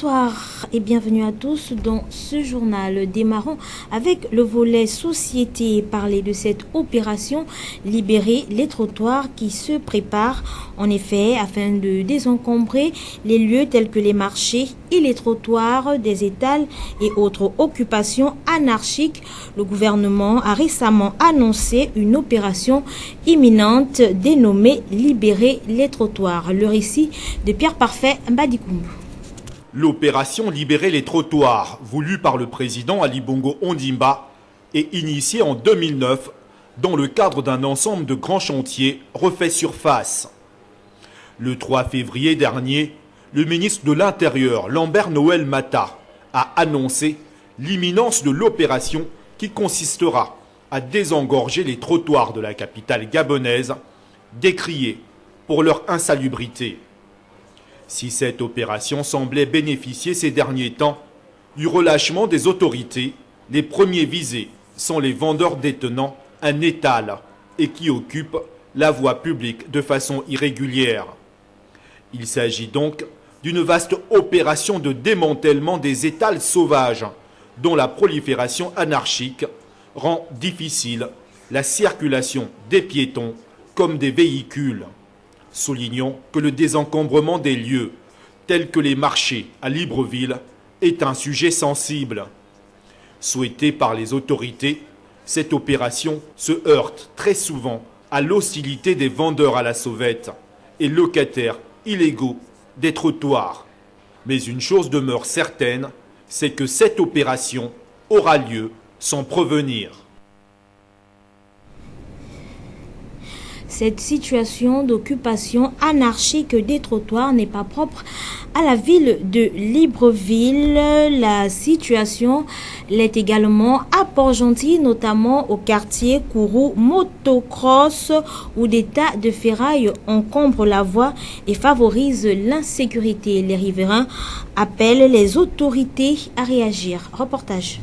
Bonsoir et bienvenue à tous dans ce journal. Démarrons avec le volet société et parler de cette opération libérer les trottoirs qui se prépare. En effet, afin de désencombrer les lieux tels que les marchés et les trottoirs des étals et autres occupations anarchiques, le gouvernement a récemment annoncé une opération imminente dénommée libérer les trottoirs. Le récit de Pierre Parfait Mbadikumbu. L'opération Libérer les trottoirs, voulue par le président Ali Bongo Ondimba, est initiée en 2009 dans le cadre d'un ensemble de grands chantiers refait surface. Le 3 février dernier, le ministre de l'Intérieur, Lambert Noël Mata, a annoncé l'imminence de l'opération qui consistera à désengorger les trottoirs de la capitale gabonaise, décriés pour leur insalubrité. Si cette opération semblait bénéficier ces derniers temps du relâchement des autorités, les premiers visés sont les vendeurs détenant un étal et qui occupent la voie publique de façon irrégulière. Il s'agit donc d'une vaste opération de démantèlement des étals sauvages dont la prolifération anarchique rend difficile la circulation des piétons comme des véhicules. Soulignons que le désencombrement des lieux, tels que les marchés à Libreville, est un sujet sensible. Souhaitée par les autorités, cette opération se heurte très souvent à l'hostilité des vendeurs à la sauvette et locataires illégaux des trottoirs. Mais une chose demeure certaine, c'est que cette opération aura lieu sans prévenir. Cette situation d'occupation anarchique des trottoirs n'est pas propre à la ville de Libreville. La situation l'est également à Port-Gentil, notamment au quartier Kourou Motocross, où des tas de ferrailles encombrent la voie et favorisent l'insécurité. Les riverains appellent les autorités à réagir. Reportage.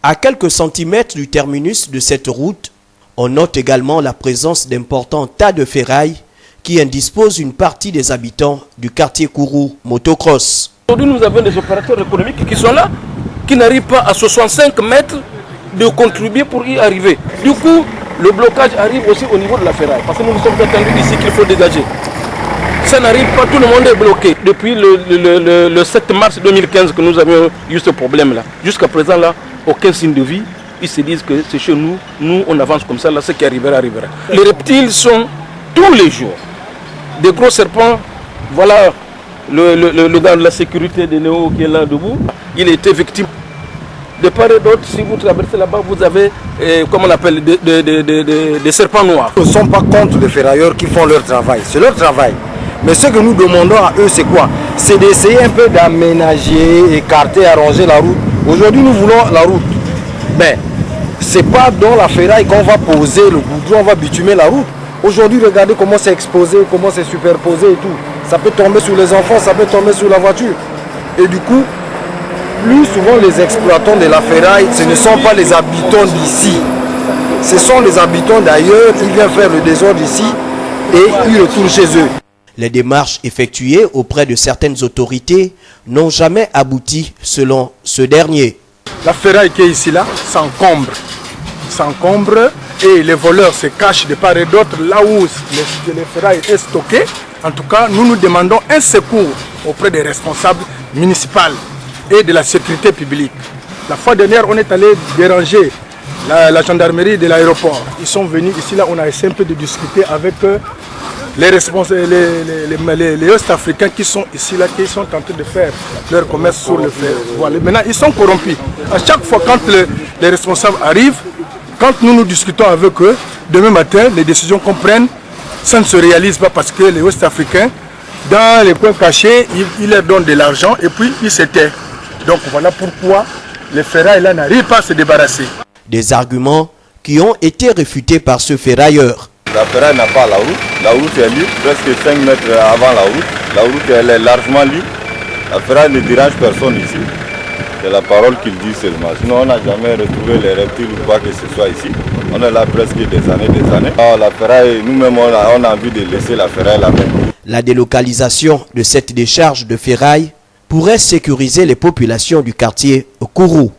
À quelques centimètres du terminus de cette route, on note également la présence d'importants tas de ferrailles qui indisposent une partie des habitants du quartier Kourou Motocross. Aujourd'hui, nous avons des opérateurs économiques qui sont là, qui n'arrivent pas à 65 mètres de contribuer pour y arriver. Du coup, le blocage arrive aussi au niveau de la ferraille, parce que nous nous sommes attendus ici qu'il faut dégager. Ça n'arrive pas, tout le monde est bloqué. Depuis le 7 mars 2015 que nous avions eu ce problème-là. Jusqu'à présent, là, aucun signe de vie. Ils se disent que c'est chez nous, nous on avance comme ça, là ce qui arrivera, arrivera. Les reptiles sont tous les jours. Des gros serpents, voilà le gars de la sécurité de Néo qui est là debout, il a été victime. De part et d'autre, si vous traversez là-bas, vous avez, comment on appelle, des serpents noirs. Nous ne sommes pas contre les ferrailleurs qui font leur travail, c'est leur travail. Mais ce que nous demandons à eux, c'est quoi? C'est d'essayer un peu d'aménager, écarter, arranger la route. Aujourd'hui, nous voulons la route. Mais ce n'est pas dans la ferraille qu'on va poser le goudron, on va bitumer la route. Aujourd'hui, regardez comment c'est exposé, comment c'est superposé et tout. Ça peut tomber sur les enfants, ça peut tomber sur la voiture. Et du coup, plus souvent les exploitants de la ferraille, ce ne sont pas les habitants d'ici. Ce sont les habitants d'ailleurs qui viennent faire le désordre ici et ils retournent chez eux. Les démarches effectuées auprès de certaines autorités n'ont jamais abouti selon ce dernier. La ferraille qui est ici là s'encombre et les voleurs se cachent de part et d'autre là où les ferrailles est stockées. En tout cas, nous demandons un secours auprès des responsables municipaux et de la sécurité publique. La fois dernière, on est allé déranger la gendarmerie de l'aéroport. Ils sont venus ici là, on a essayé un peu de discuter avec les responsables, les Ouest-Africains qui sont ici là, qui sont en train de faire leur commerce sur le fer. Voilà. Maintenant, ils sont corrompus. À chaque fois, quand les responsables arrivent, quand nous discutons avec eux, demain matin, les décisions qu'on prenne, ça ne se réalise pas parce que les Ouest-Africains, dans les coins cachés, ils leur donnent de l'argent et puis ils se taisent. Donc voilà pourquoi les ferrailles là n'arrivent pas à se débarrasser. Des arguments qui ont été réfutés par ce ferrailleur. La ferraille n'a pas la route est libre, presque 5 mètres avant la route elle est largement libre. La ferraille ne dérange personne ici, c'est la parole qu'il dit seulement. Sinon on n'a jamais retrouvé les reptiles ou quoi que ce soit ici. On est là presque des années. Alors, la ferraille, nous-mêmes on a envie de laisser la ferraille là-bas. La délocalisation de cette décharge de ferraille pourrait sécuriser les populations du quartier Kourou.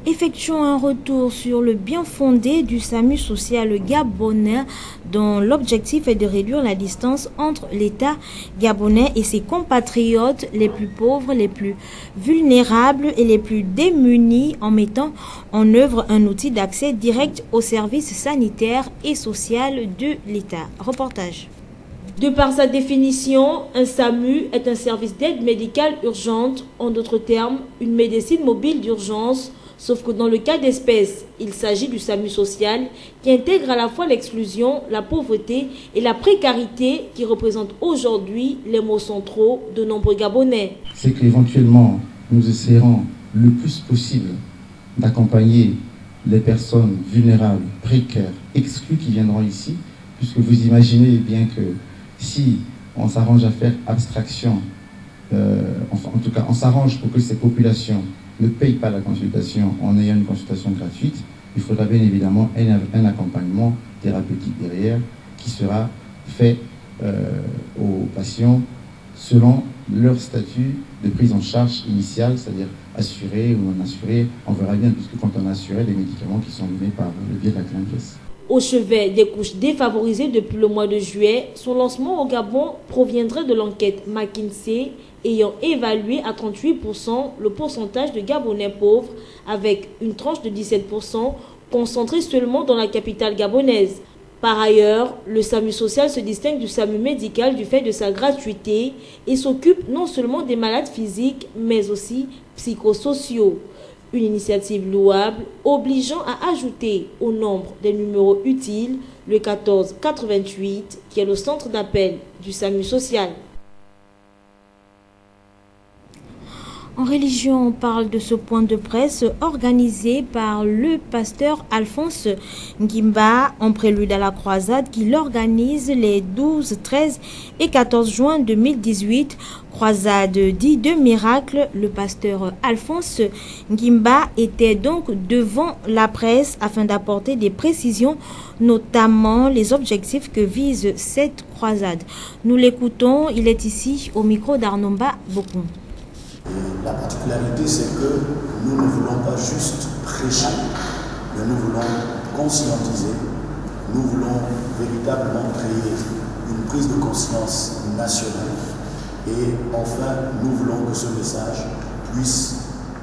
Effectuons un retour sur le bien fondé du SAMU social gabonais dont l'objectif est de réduire la distance entre l'État gabonais et ses compatriotes les plus pauvres, les plus vulnérables et les plus démunis en mettant en œuvre un outil d'accès direct aux services sanitaires et sociaux de l'État. Reportage. De par sa définition, un SAMU est un service d'aide médicale urgente, en d'autres termes, une médecine mobile d'urgence. Sauf que dans le cas d'espèce, il s'agit du SAMU social qui intègre à la fois l'exclusion, la pauvreté et la précarité qui représentent aujourd'hui les maux centraux de nombreux Gabonais. C'est qu'éventuellement, nous essaierons le plus possible d'accompagner les personnes vulnérables, précaires, exclues qui viendront ici, puisque vous imaginez bien que si on s'arrange à faire abstraction, en tout cas on s'arrange pour que ces populations ne paye pas la consultation en ayant une consultation gratuite, il faudra bien évidemment un accompagnement thérapeutique derrière qui sera fait aux patients selon leur statut de prise en charge initiale, c'est-à-dire assuré ou non assuré. On verra bien, puisque quand on a assuré, des médicaments qui sont donnés par le biais de la CNAMES. Au chevet des couches défavorisées depuis le mois de juillet, son lancement au Gabon proviendrait de l'enquête McKinsey ayant évalué à 38% le pourcentage de Gabonais pauvres avec une tranche de 17% concentrée seulement dans la capitale gabonaise. Par ailleurs, le SAMU social se distingue du SAMU médical du fait de sa gratuité et s'occupe non seulement des malades physiques mais aussi psychosociaux. Une initiative louable obligeant à ajouter au nombre des numéros utiles le 1488 qui est le centre d'appel du SAMU social. En religion, on parle de ce point de presse organisé par le pasteur Alphonse Ngimba en prélude à la croisade qui l'organise les 12, 13 et 14 juin 2018. Croisade dit de miracle, le pasteur Alphonse Ngimba était donc devant la presse afin d'apporter des précisions, notamment les objectifs que vise cette croisade. Nous l'écoutons, il est ici au micro d'Arnomba Bokoum. La particularité, c'est que nous ne voulons pas juste prêcher, mais nous voulons conscientiser, nous voulons véritablement créer une prise de conscience nationale et enfin, nous voulons que ce message puisse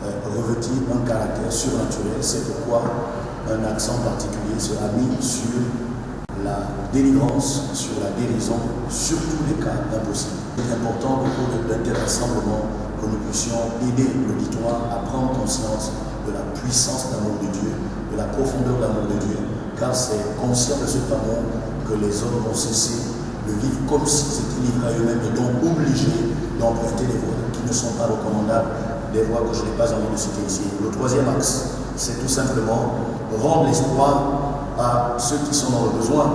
revêtir un caractère surnaturel. C'est pourquoi un accent particulier sera mis sur la délivrance, sur la guérison, sur tous les cas impossibles. Il est important au cours d'un tel rassemblement que nous puissions aider l'auditoire à prendre conscience de la puissance de l'amour de Dieu, de la profondeur de l'amour de Dieu, car c'est conscient de cet amour que les hommes vont cesser de vivre comme s'ils étaient livrés à eux-mêmes et donc obligés d'emprunter des voies qui ne sont pas recommandables, des voies que je n'ai pas envie de citer ici. Le troisième axe, c'est tout simplement rendre l'espoir à ceux qui sont dans le besoin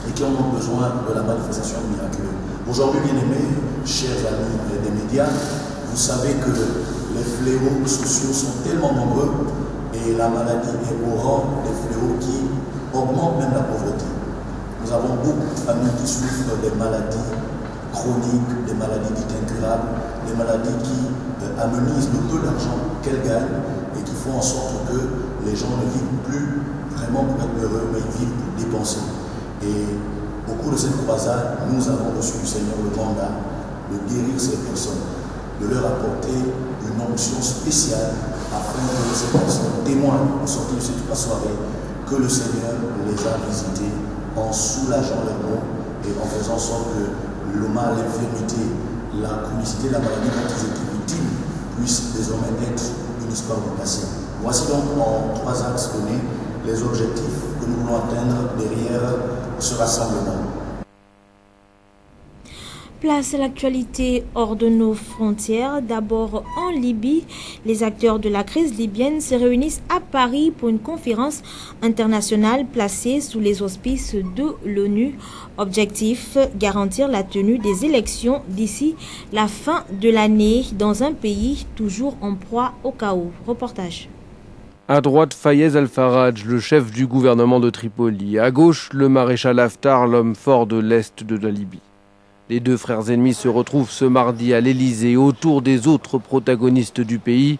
et qui ont donc besoin de la manifestation miraculeuse. Aujourd'hui, bien-aimés, chers amis des médias, vous savez que les fléaux sociaux sont tellement nombreux et la maladie est au rang des fléaux qui augmentent même la pauvreté. Nous avons beaucoup de familles qui souffrent des maladies chroniques, des maladies dites incurables, des maladies qui amenuisent le peu d'argent qu'elles gagnent et qui font en sorte que les gens ne vivent plus vraiment pour être heureux, mais ils vivent pour dépenser. Et au cours de cette croisade, nous avons reçu du Seigneur le mandat de guérir ces personnes, de leur apporter une onction spéciale afin que ces personnes témoignent en sortie de cette soirée que le Seigneur les a visités en soulageant leurs maux et en faisant en sorte que le mal, l'infirmité, la chronicité, la maladie dont ils étaient victimes puissent désormais être une histoire du passé. Voici donc en 3 axes donnés les objectifs que nous voulons atteindre derrière ce rassemblement. Place à l'actualité hors de nos frontières. D'abord en Libye, les acteurs de la crise libyenne se réunissent à Paris pour une conférence internationale placée sous les auspices de l'ONU. Objectif, garantir la tenue des élections d'ici la fin de l'année dans un pays toujours en proie au chaos. Reportage. À droite, Fayez Al-Farraj, le chef du gouvernement de Tripoli. À gauche, le maréchal Haftar, l'homme fort de l'Est de la Libye. Les deux frères ennemis se retrouvent ce mardi à l'Élysée autour des autres protagonistes du pays,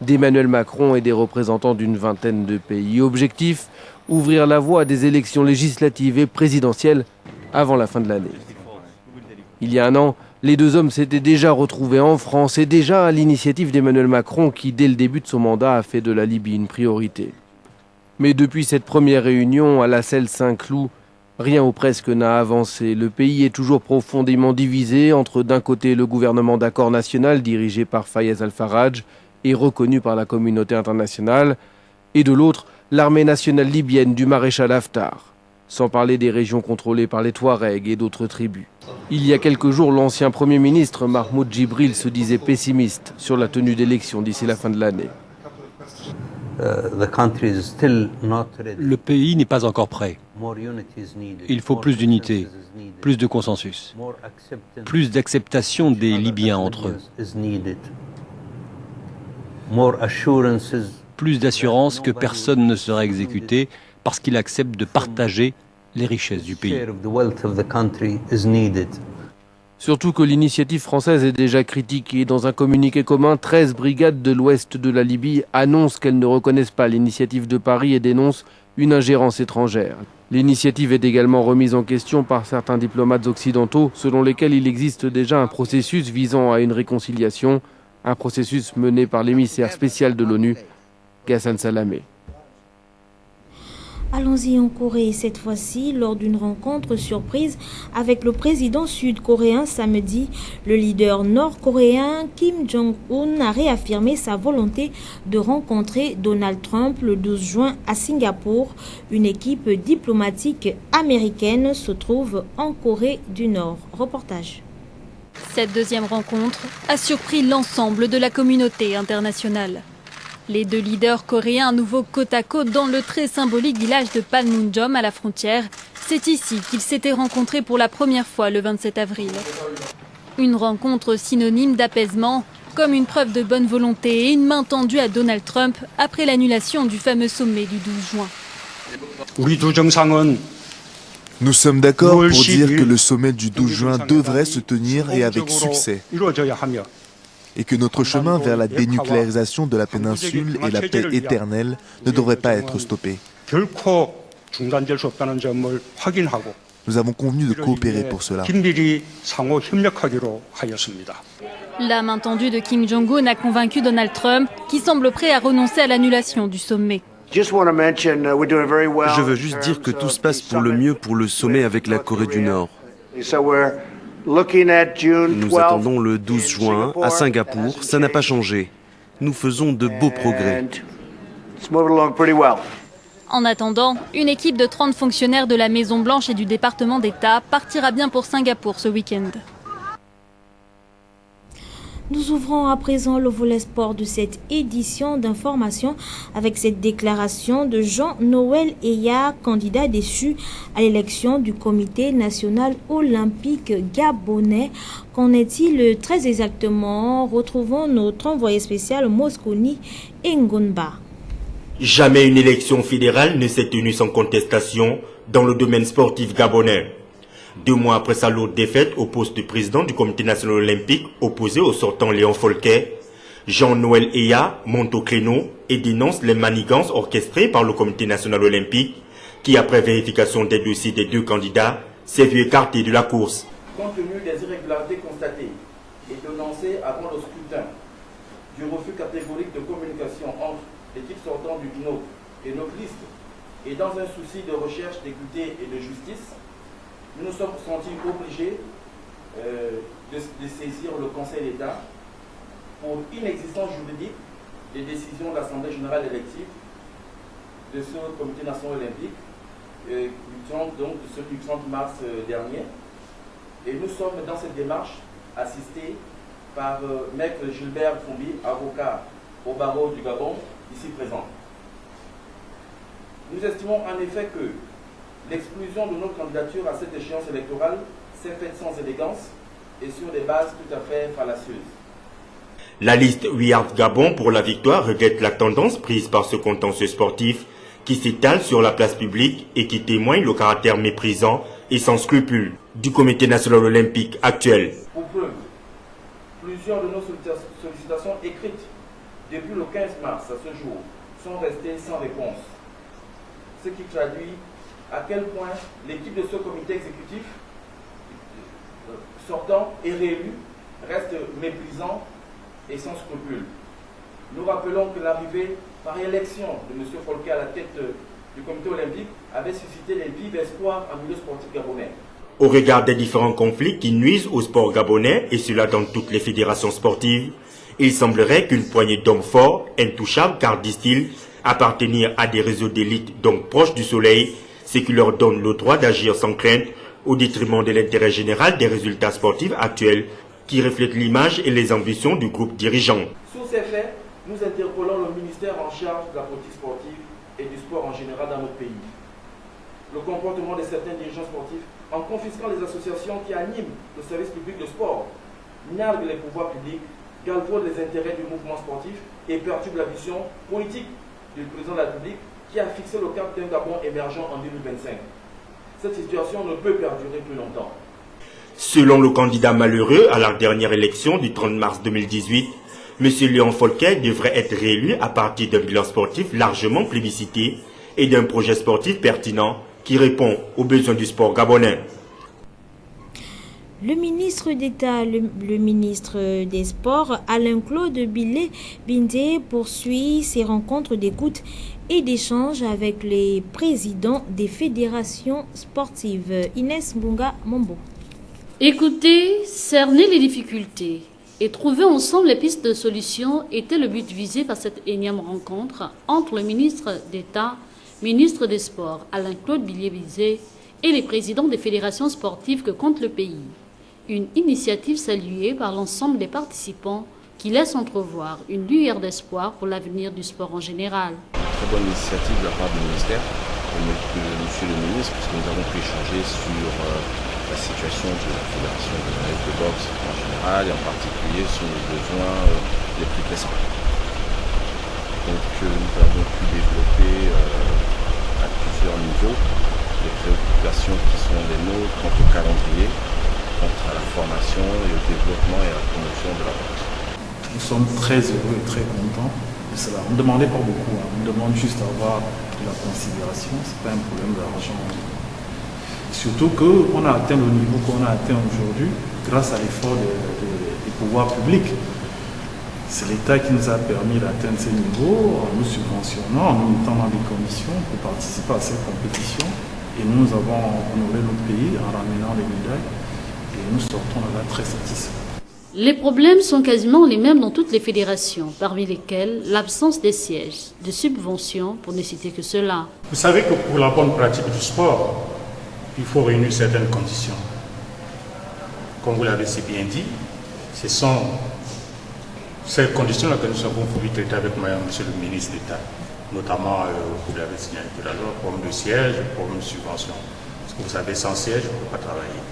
d'Emmanuel Macron et des représentants d'une vingtaine de pays. Objectif, ouvrir la voie à des élections législatives et présidentielles avant la fin de l'année. Il y a un an, les deux hommes s'étaient déjà retrouvés en France et déjà à l'initiative d'Emmanuel Macron qui, dès le début de son mandat, a fait de la Libye une priorité. Mais depuis cette première réunion à la Celle Saint-Cloud, rien ou presque n'a avancé. Le pays est toujours profondément divisé entre d'un côté le gouvernement d'accord national dirigé par Fayez Al-Farraj et reconnu par la communauté internationale, et de l'autre l'armée nationale libyenne du maréchal Haftar, sans parler des régions contrôlées par les Touaregs et d'autres tribus. Il y a quelques jours, l'ancien Premier ministre Mahmoud Djibril se disait pessimiste sur la tenue d'élections d'ici la fin de l'année. Le pays n'est pas encore prêt. Il faut plus d'unité, plus de consensus, plus d'acceptation des Libyens entre eux, plus d'assurance que personne ne sera exécuté parce qu'il accepte de partager les richesses du pays. Surtout que l'initiative française est déjà critiquée. Dans un communiqué commun, 13 brigades de l'ouest de la Libye annoncent qu'elles ne reconnaissent pas l'initiative de Paris et dénoncent une ingérence étrangère. L'initiative est également remise en question par certains diplomates occidentaux, selon lesquels il existe déjà un processus visant à une réconciliation, un processus mené par l'émissaire spécial de l'ONU, Ghassan Salamé. Allons-y en Corée, cette fois-ci, lors d'une rencontre surprise avec le président sud-coréen samedi, le leader nord-coréen Kim Jong-un a réaffirmé sa volonté de rencontrer Donald Trump le 12 juin à Singapour. Une équipe diplomatique américaine se trouve en Corée du Nord. Reportage. Cette deuxième rencontre a surpris l'ensemble de la communauté internationale. Les deux leaders coréens à nouveau côte à côte dans le très symbolique village de Panmunjom à la frontière. C'est ici qu'ils s'étaient rencontrés pour la première fois le 27 avril. Une rencontre synonyme d'apaisement, comme une preuve de bonne volonté et une main tendue à Donald Trump après l'annulation du fameux sommet du 12 juin. Nous sommes d'accord pour dire que le sommet du 12 juin devrait se tenir et avec succès, et que notre chemin vers la dénucléarisation de la péninsule et la paix éternelle ne devrait pas être stoppé. Nous avons convenu de coopérer pour cela. La main tendue de Kim Jong-un a convaincu Donald Trump, qui semble prêt à renoncer à l'annulation du sommet. Je veux juste dire que tout se passe pour le mieux pour le sommet avec la Corée du Nord. Nous attendons le 12 juin à Singapour, ça n'a pas changé. Nous faisons de beaux progrès. En attendant, une équipe de 30 fonctionnaires de la Maison-Blanche et du département d'État partira bien pour Singapour ce week-end. Nous ouvrons à présent le volet sport de cette édition d'information avec cette déclaration de Jean-Noël Eya, candidat déchu à l'élection du Comité national olympique gabonais. Qu'en est-il très exactement? Retrouvons notre envoyé spécial Mosconi Ngonba. Jamais une élection fédérale ne s'est tenue sans contestation dans le domaine sportif gabonais. 2 mois après sa lourde défaite au poste de président du Comité national olympique opposé au sortant Léon Folquet, Jean-Noël Eya monte au créneau et dénonce les manigances orchestrées par le Comité national olympique qui, après vérification des dossiers des 2 candidats, s'est vu écarté de la course. Compte tenu des irrégularités constatées et dénoncées avant le scrutin, du refus catégorique de communication entre l'équipe sortante du BINO et notre liste, et dans un souci de recherche d'équité et de justice, nous nous sommes sentis obligés de saisir le Conseil d'État pour inexistence juridique des décisions de l'Assemblée générale élective de ce Comité national olympique du 30 mars dernier. Et nous sommes dans cette démarche assistés par Maître Gilbert Fombi, avocat au barreau du Gabon, ici présent. Nous estimons en effet que l'exclusion de notre candidature à cette échéance électorale s'est faite sans élégance et sur des bases tout à fait fallacieuses. La liste We Are Gabon pour la victoire regrette la tendance prise par ce contentieux sportif qui s'étale sur la place publique et qui témoigne le caractère méprisant et sans scrupules du Comité national olympique actuel. Pour preuve, plusieurs de nos sollicitations écrites depuis le 15 mars à ce jour sont restées sans réponse. Ce qui traduit à quel point l'équipe de ce comité exécutif sortant et réélu reste méprisant et sans scrupules. Nous rappelons que l'arrivée par élection de M. Folke à la tête du comité olympique avait suscité des vifs espoirs en milieu sportif gabonais. Au regard des différents conflits qui nuisent au sport gabonais, et cela dans toutes les fédérations sportives, il semblerait qu'une poignée d'hommes forts, intouchables car, disent-ils, appartenir à des réseaux d'élite donc proches du soleil, ce qui leur donne le droit d'agir sans crainte au détriment de l'intérêt général des résultats sportifs actuels qui reflètent l'image et les ambitions du groupe dirigeant. Sous ces faits, nous interpellons le ministère en charge de la politique sportive et du sport en général dans notre pays. Le comportement de certains dirigeants sportifs en confisquant les associations qui animent le service public de sport, nargue les pouvoirs publics, galvaude les intérêts du mouvement sportif et perturbe la vision politique du président de la République qui a fixé le cap d'un Gabon émergent en 2025. Cette situation ne peut perdurer plus longtemps. Selon le candidat malheureux à la dernière élection du 30 mars 2018, M. Léon Folke devrait être réélu à partir d'un bilan sportif largement plébiscité et d'un projet sportif pertinent qui répond aux besoins du sport gabonais. Le ministre d'État, le ministre des Sports, Alain-Claude Bilé-Bindé, poursuit ses rencontres d'écoute et d'échange avec les présidents des fédérations sportives. Inès Mbunga Mombo. Écouter, cerner les difficultés et trouver ensemble les pistes de solutions était le but visé par cette énième rencontre entre le ministre d'État, ministre des Sports, Alain-Claude Bilé-Bindé, et les présidents des fédérations sportives que compte le pays. Une initiative saluée par l'ensemble des participants qui laisse entrevoir une lueur d'espoir pour l'avenir du sport en général. Très bonne initiative de la part du ministère, de monsieur le ministre, puisque nous avons pu échanger sur la situation de la fédération de boxe en général et en particulier sur les besoins les plus pressants. Donc nous avons pu développer à plusieurs niveaux les préoccupations qui sont les nôtres quant au calendrier, quant à la formation et au développement et à la promotion de la boxe. Nous sommes très heureux et très contents de cela. On ne demandait pas beaucoup, on demande juste à avoir de la considération, ce n'est pas un problème d'argent. Surtout qu'on a atteint le niveau qu'on a atteint aujourd'hui grâce à l'effort des pouvoirs publics. C'est l'État qui nous a permis d'atteindre ces niveaux en nous subventionnant, en nous mettant dans des conditions pour participer à cette compétition. Et nous avons honoré notre pays en ramenant les médailles et nous sortons de là très satisfaits. Les problèmes sont quasiment les mêmes dans toutes les fédérations, parmi lesquelles l'absence des sièges, de subventions, pour ne citer que cela. Vous savez que pour la bonne pratique du sport, il faut réunir certaines conditions. Comme vous l'avez si bien dit, ce sont ces conditions-là que nous avons voulu traiter avec monsieur le ministre d'État, notamment, vous l'avez signalé tout à l'heure, problème de siège, problème de subvention. Parce que vous savez, sans siège, on ne peut pas travailler.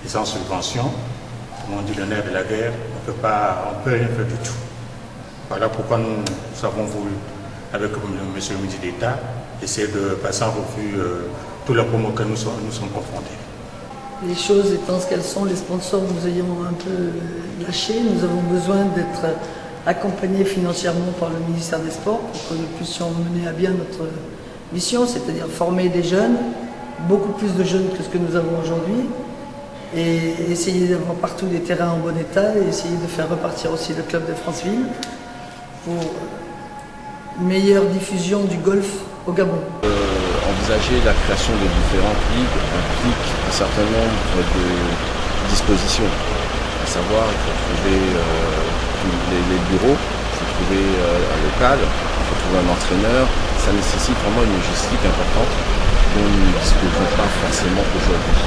Et sans subvention, comme on dit le nerf de la guerre, on ne peut rien faire du tout. Voilà pourquoi nous avons voulu, avec monsieur le ministre d'État, essayer de passer en revue tous les promos que nous sommes confrontés. Les choses étant ce qu'elles sont, les sponsors nous ayons un peu lâchés, nous avons besoin d'être accompagnés financièrement par le ministère des Sports pour que nous puissions mener à bien notre mission, c'est-à-dire former des jeunes, beaucoup plus de jeunes que ce que nous avons aujourd'hui, et essayer d'avoir partout des terrains en bon état et essayer de faire repartir aussi le club de Franceville pour une meilleure diffusion du golf au Gabon. Envisager la création de différentes ligues implique un certain nombre de dispositions. À savoir, il faut trouver les bureaux, il faut trouver un local, il faut trouver un entraîneur. Ça nécessite vraiment une logistique importante dont nous ne disposons pas forcément aujourd'hui.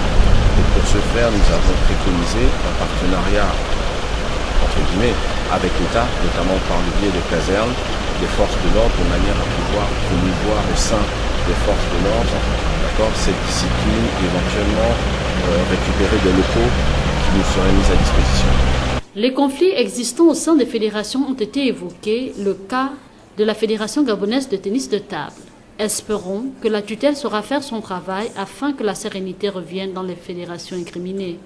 Et pour ce faire, nous avons préconisé un partenariat entre guillemets avec l'État, notamment par le biais des casernes, des forces de l'ordre, de manière à pouvoir promouvoir au sein des forces de l'ordre, cette discipline, éventuellement récupérer des locaux qui nous seraient mis à disposition. Les conflits existants au sein des fédérations ont été évoqués, le cas de la Fédération gabonaise de tennis de table. Espérons que la tutelle saura faire son travail afin que la sérénité revienne dans les fédérations incriminées.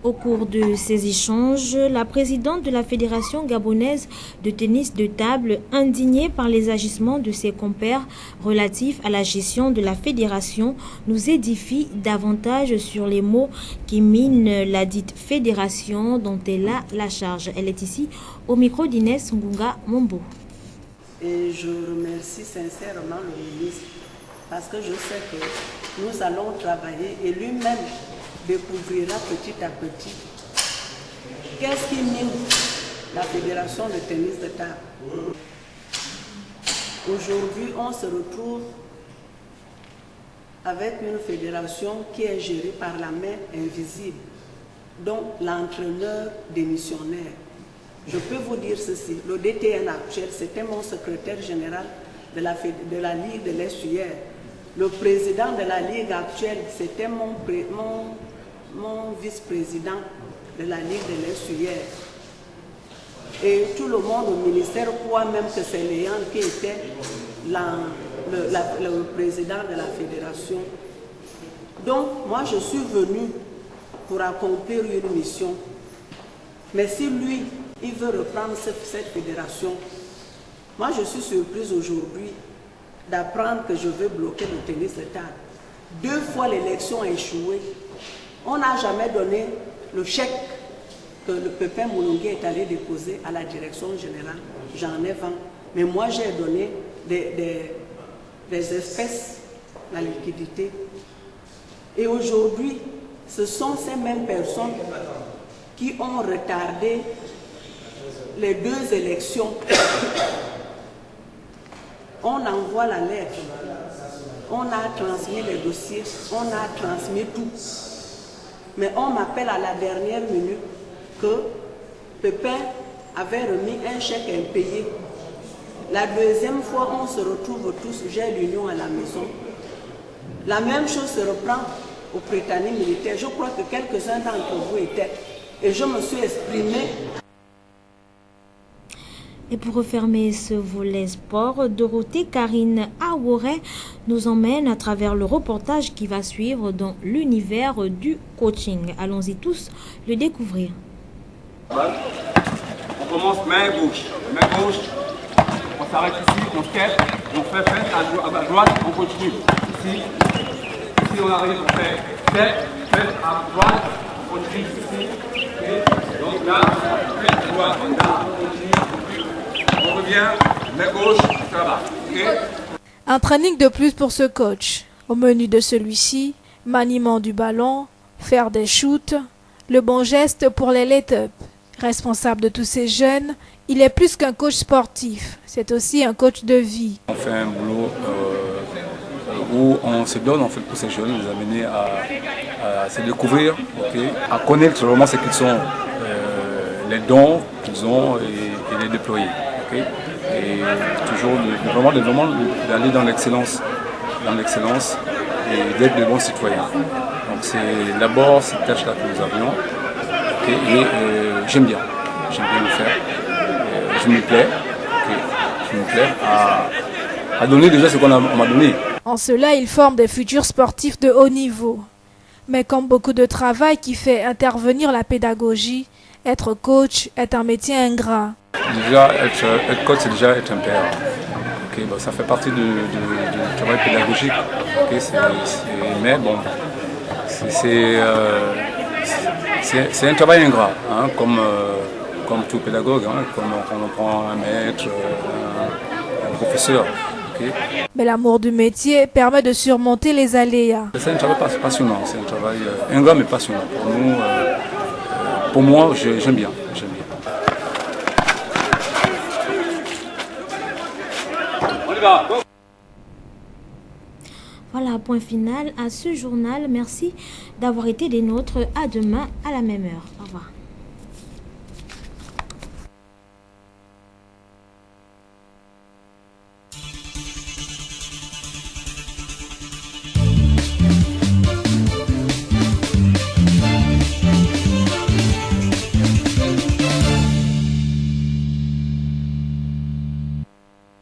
Au cours de ces échanges, la présidente de la Fédération gabonaise de tennis de table, indignée par les agissements de ses compères relatifs à la gestion de la fédération, nous édifie davantage sur les maux qui minent la dite fédération dont elle a la charge. Elle est ici au micro d'Inès Ngunga Mombo. Et je remercie sincèrement le ministre parce que je sais que nous allons travailler et lui-même découvrira petit à petit qu'est-ce qui mine la fédération de tennis de table. Aujourd'hui, on se retrouve avec une fédération qui est gérée par la main invisible, dont l'entraîneur démissionnaire. Je peux vous dire ceci, le DTN actuel, c'était mon secrétaire général de la Ligue de l'Est hier. Le président de la Ligue actuelle, c'était mon vice-président de la Ligue de l'Est hier. Et tout le monde au ministère croit même que c'est Léon qui était le président de la fédération. Donc, moi, je suis venu pour accomplir une mission. Mais si lui, il veut reprendre cette fédération, moi, je suis surprise aujourd'hui d'apprendre que je veux bloquer le tennis de table. 2 fois l'élection a échoué. On n'a jamais donné le chèque que le Pépin Moulongui est allé déposer à la direction générale. J'en ai 20. Mais moi, j'ai donné des espèces, la liquidité. Et aujourd'hui, ce sont ces mêmes personnes qui ont retardé les 2 élections. On envoie la lettre, on a transmis les dossiers, on a transmis tout. Mais on m'appelle à la dernière minute que Pépin avait remis un chèque impayé. La deuxième fois, on se retrouve tous, j'ai l'union à la maison. La même chose se reprend au Prétanie militaire. Je crois que quelques-uns d'entre vous étaient. Et je me suis exprimée. Et pour refermer ce volet sport, Dorothée Karine Awore nous emmène à travers le reportage qui va suivre dans l'univers du coaching. Allons-y tous le découvrir. On commence main gauche. Main gauche, on s'arrête ici, on step, on fait fête à droite, on continue. Ici on arrive, on fait step, fête à droite, on continue ici. Okay. Donc là, fête à droite, on continue. On revient, main gauche, ça va. Okay. Un training de plus pour ce coach. Au menu de celui-ci, maniement du ballon, faire des shoots, le bon geste pour les let-up. Responsable de tous ces jeunes, il est plus qu'un coach sportif, c'est aussi un coach de vie. On fait un boulot où on se donne en fait pour ces jeunes, les amener à se découvrir, okay, à connaître vraiment ce qu'ils sont, les dons qu'ils ont et les déployer. Okay, et toujours vraiment d'aller dans l'excellence et d'être de bons citoyens. Donc c'est d'abord cette tâche-là que nous avions. Okay, et j'aime bien le faire. Je me plais, à donner déjà ce qu'on m'a donné. En cela, il forme des futurs sportifs de haut niveau. Mais comme beaucoup de travail qui fait intervenir la pédagogie, être coach est un métier ingrat. Déjà, être coach, c'est déjà être un père. Okay, bon, ça fait partie du travail pédagogique. Okay, mais bon, c'est un travail ingrat, hein, comme tout pédagogue, hein, comme quand on prend un maître, un professeur. Okay. Mais l'amour du métier permet de surmonter les aléas. C'est un travail passionnant, c'est un travail ingrat mais passionnant. Pour nous, pour moi, j'aime bien. Voilà, point final à ce journal. Merci d'avoir été des nôtres. À demain à la même heure. Au revoir.